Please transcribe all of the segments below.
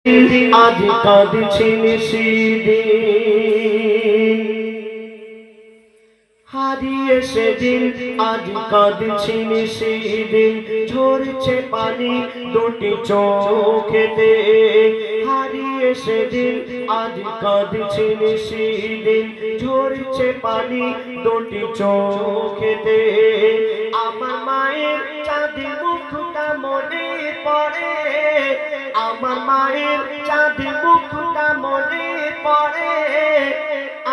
আজ কাঁদছেন সেদিন, হারিয়ে সেদিন আজ কাঁদছেন সেদিন, ঝরছে পানি দুটি চোখেতে। হারিয়ে সেদিন আজ কাঁদছেন সেদিন, ঝরছে পানি দুটি চোখেতে। আমার মায়ের চাঁদি মুখটা মনে পড়ে, আমার মায়ের চাঁদি মুখটা মনে পড়ে,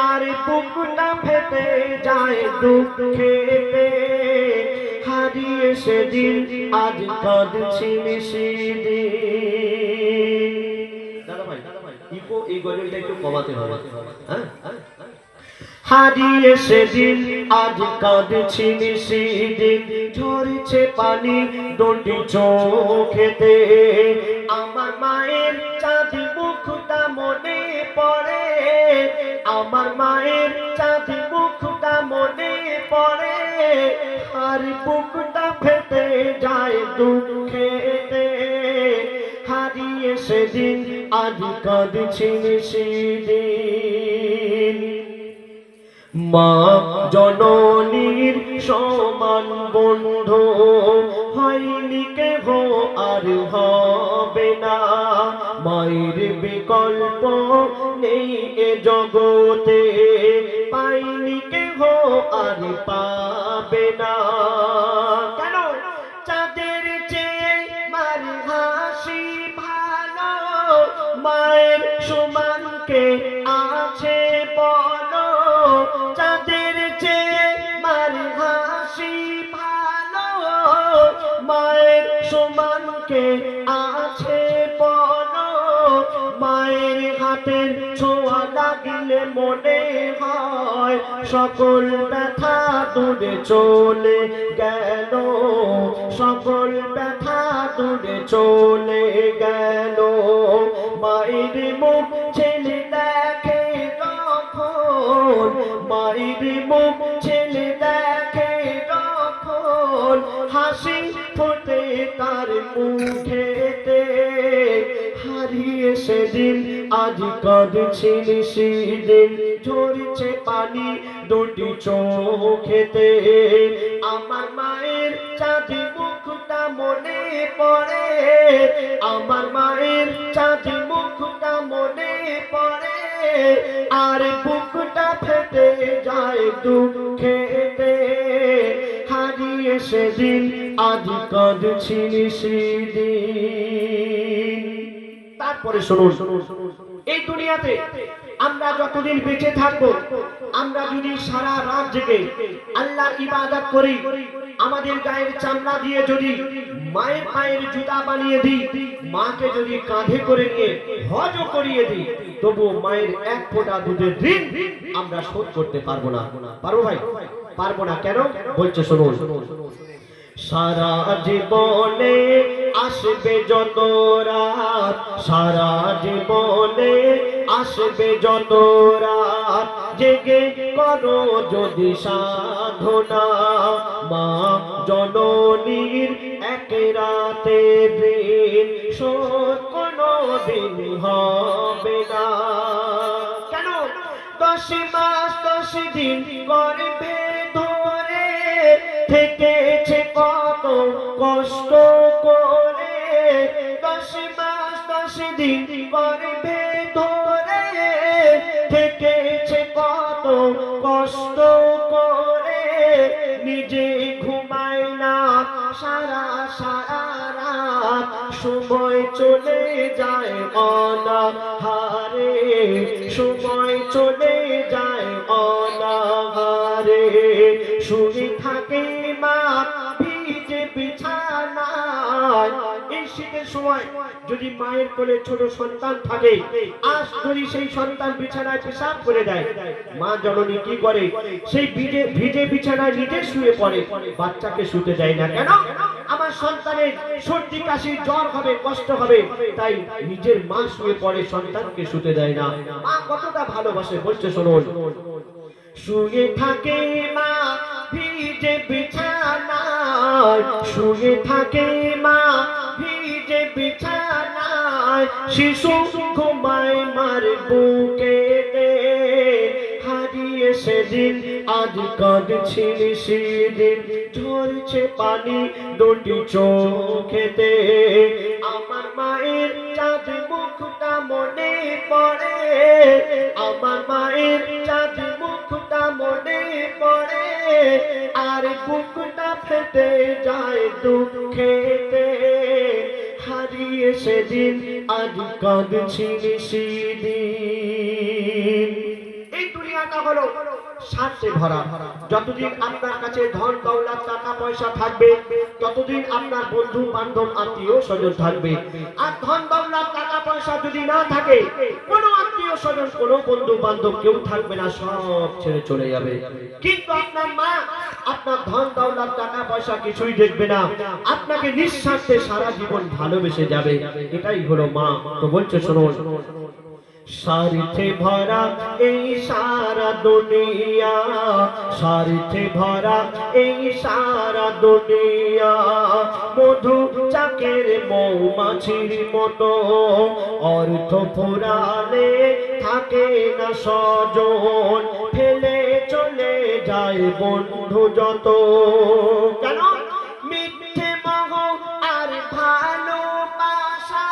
আর বুকটা ফেটে যায় দুঃখেতে। হারিয়ে সেদিন আজ কাঁদছেন সেদিন। দাদা ভাই ইকো এই গজলটা একটু কমাতে হবে, হ্যাঁ। হারিয়ে সেদিন আজ কাঁদছেন সেদিন, ঝরছে পানি দুটি চোখেতে। আমার মায়ের চাঁদি মুখটা মনে পড়ে, আমার মায়ের চাঁদি মুখটা মনে পড়ে, আর বুকটা ফেটে যায় দুঃখেতে। হারিয়ে সেদিন আজ কাঁদছেন সেদিন। মা জননীর সমান বন্ধু হয়নি কেহ আর হবে না, মায়ের বিকল্প নেই এ জগতে, পাইনি কেহ আর পাবে না। কেন? চাঁদের চেয়ে মার হাসি ভালো, মায়ের সমানকে আছে বলো। চাঁদের চেয়ে মার হাসি ভালো, মায়ের সমানকে আছে বলো। মায়ের হাতের ছোঁয়া লাগিলে মনে হয় সকল ব্যথা দূরে চলে গেল, সকল ব্যথা দূরে চলে গেল। মায়ের মুখ ছেলে দেখে যখন, মায়ের মুখ ছেলে দেখে যখন, হাসি ফোটে তার মুখেতে। হারিয়ে সেদিন আজ কাঁদছেন সেদিন, ঝরছে পানি দুটি চোখেতে। আমার মায়ের চাঁদি মুখটা মনে পড়ে, আমার মায়ের চাঁদি মুখটা মনে পড়ে, আর বুকটা ফেটে যায় দুঃখেতে। হারিয়ে সেদিন আজ কাঁদছেন সেদিন। তারপরে শুনুন, এই দুনিয়াতে আমরা যতদিন বেঁচে থাকবো, আমরা যদি সারা রাত জেগে আল্লাহর ইবাদত করি, আমাদের গায়ের চামড়া দিয়ে যদি মায়ের পায়ের জুতা বানিয়ে দিই, মাকে যদি কাঁধে করে নিয়ে হজও করিয়ে দিই, তবু মায়ের এক ফোঁটা দুধের ঋণ আমরা শোধ করতে পারবো না। পারবো ভাই? পারবো না। কেন বলছে শুনুন। সারা জীবনে আসবে যত রাত, সারা জীবনে আসবে যত রাত, জেগে করো যদি সাধনা, মা জননীর এক রাতে ঋণ শোধ কোনো দিন হবে না। কেন? 10 মাস 10 দিন গর্ভে ধরে থেকেছে কত কষ্ট করে, 10 মাস 10 দিন গর্ভে ধরে থেকেছে কত কষ্ট করে, নিজে ঘুমায় না সারা সারা রাত, সময় চলে যায় অনাহারে, সময় চলে যায় অনাহারে। শুয়ে থাকে মা ভিজে বিছানায়। এই শীতের সময় যদি মায়ের কোলে ছোট সন্তান থাকে, আজ যদি সেই সন্তান বিছানায় পেশাব করে দেয়, মা জননী কি করে? সেই ভিজে বিছানায় নিজে শুয়ে পড়ে, বাচ্চাকে শুতে দেয় না। কেন? আমার সন্তানের সর্দি কাশি জ্বর হবে, কষ্ট হবে, তাই নিজের মা শুয়ে পড়ে, সন্তানকে শুতে দেয় না। মা কতটা ভালোবাসে বলছে শুনুন। শুয়ে থাকে মা ভিজে বিছানায়, শুয়ে থাকে মা ভিজে বিছানায়, শিশু ঘুমায় মার বুকেতে, হারিয়ে সেদিন আজ কাঁদছি সেদিন, ঝরছে পানি দুটি চোখেতে। আমার মায়ের চাঁদ মুখটা মনে পড়ে, আমার মায়ের চাঁদ মুখটা মনে পড়ে, আর বুকটা ফেটে যায় দুঃখেতে, হারিয়ে সেদিন আজ কাঁদছি সেদিন। এই দুনিয়াটা হলো স্বার্থে ভরা। যতদিন আপনার কাছে ধন দৌলত টাকা পয়সা থাকবে, ততদিন আপনার বন্ধু বান্ধব আত্মীয় স্বজন থাকবে। আর ধন দৌলত টাকা পয়সা যদি না থাকে, কোনো আত্মীয় স্বজন কোনো বন্ধু বান্ধব কেউ থাকবে না, সব ছেড়ে চলে যাবে। কিন্তু আপনার মা আপনার ধন দৌলত টাকা পয়সা কিছুই দেখবে না, আপনাকে নিঃস্বার্থে সারা জীবন ভালোবেসে যাবে। এটাই হলো মা। তো বলছে শোনো, স্বার্থে ভরা এই সারা দুনিয়া, স্বার্থে ভরা এই সারা দুনিয়া, মধু চাকের মৌমাছির মতো, অর্থ ফুরালে থাকে না স্বজন, ফেলে চলে যায় বন্ধু যত। কেন? মিথ্যে মোহ আর ভালোবাসা,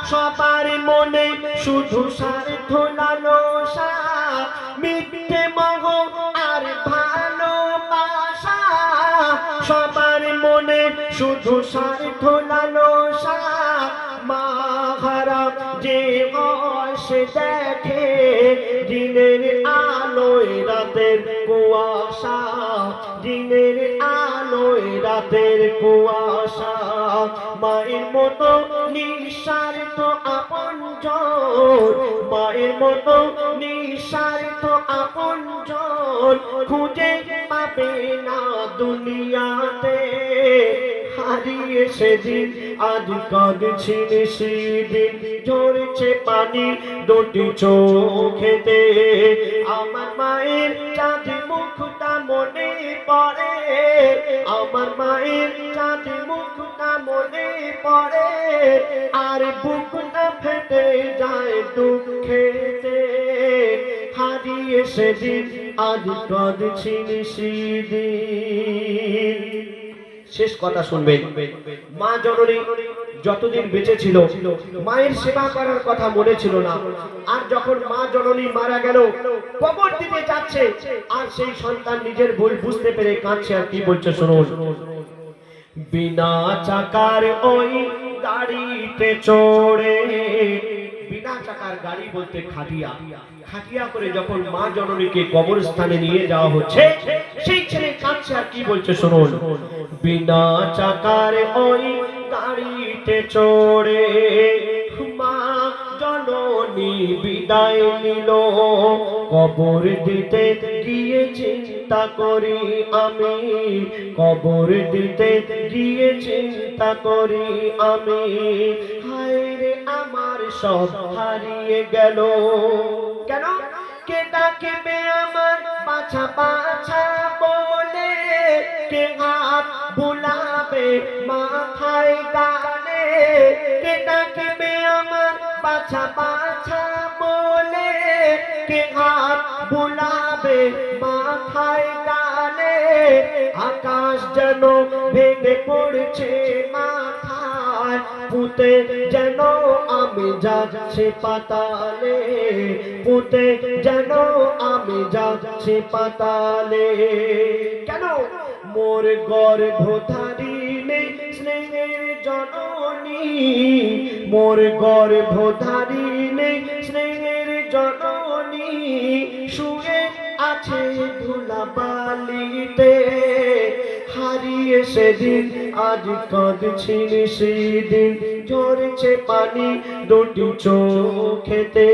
সবার মনে শুধু স্বার্থ লালসা। মিথ্যে মোহ আর ভালোবাসা, সবার মনে শুধু স্বার্থ লালসা। মা হারা যে সে দেখে দিনের আলোয় রাতের কুয়াশা, দিনের আলোয় রাতের কুয়াশা। মায়ের মতো নিঃস্বার্থ আপনজন, মায়ের মতো নিঃস্বার্থ আপনজন খুঁজে পাবে না দুনিয়াতে, হারিয়ে সেদিন আজ কাঁদছি সেদিন, ঝরছে পানি দুটি চোখেতে। আমার মায়ের চাঁদ মুখটা মনে পড়ে, আমার মায়ের চাঁদ মুখটা মনে পড়ে, আর বুকটা ফেটে যায় দুঃখেতে, হারিয়ে সেদিন আজ কাঁদছি সেদিন। শেষ কথা শুনবেন, মা জননী যতদিন বেঁচে ছিল মায়ের সেবা করার কথা মনে ছিল না। আর যখন মা জননী মারা গেল, কবর দিতে যাচ্ছে, আর সেই সন্তান নিজের ভুল বুঝতে পেরে কাঁদছে। আর কি বলছে শুনুন, বিনা চাকার ওই গাড়িতে চড়ে, বিনা চাকার গাড়ি বলতে খাটিয়া, খাটিয়া করে যখন মা জননীকে কবরস্থানে নিয়ে যাওয়া হচ্ছে, সেই ছেলে কাঁদছে। আর কি বলছে শুনুন, বিনা চাকার ওই গাড়িতে চড়ে মা জননী বিদায় নিল, কবর দিতে গিয়ে চিন্তা করি আমি, কবর দিতে গিয়ে চিন্তা করি আমি, হায় রে আমার সব হারিয়ে গেল। কেন? কে ডাকবে আমার বাছা বাছা বলে, কে হাত বুলাবে মাথায় গালে, কে ডাকবে আমার বাছা বাছা বলে, কে হাত বুলাবে মাথায় গালে। আকাশ যেন ভেঙে পড়ছে মাথায়, পুঁতে যেন আমি যাচ্ছি পাতালে, পুঁতে যেন আমি যাচ্ছি পাতালে। কেন? মোর গর্ভধারিণী স্নেহের জননী, মোর গর্ভধারিণী স্নেহের জননী শুয়ে আছে ধুলাবালিতে, হারিয়ে সেদিন আজ কাঁদছি সেদিন, ঝরছে পানি দুটি চোখেতে।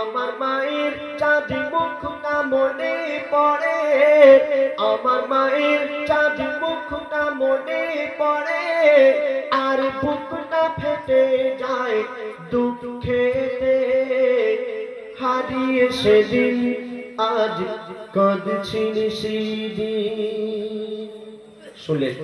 আমার মায়ের চাঁদ মুখটা মনে পড়ে, আমার মায়ের চাঁদ মুখটা মনে পড়ে, আর বুকটা ফেটে যায় দুঃখেতে, হারিয়ে সেদিন আজ কাঁদছি সেদিন। শুনলেন?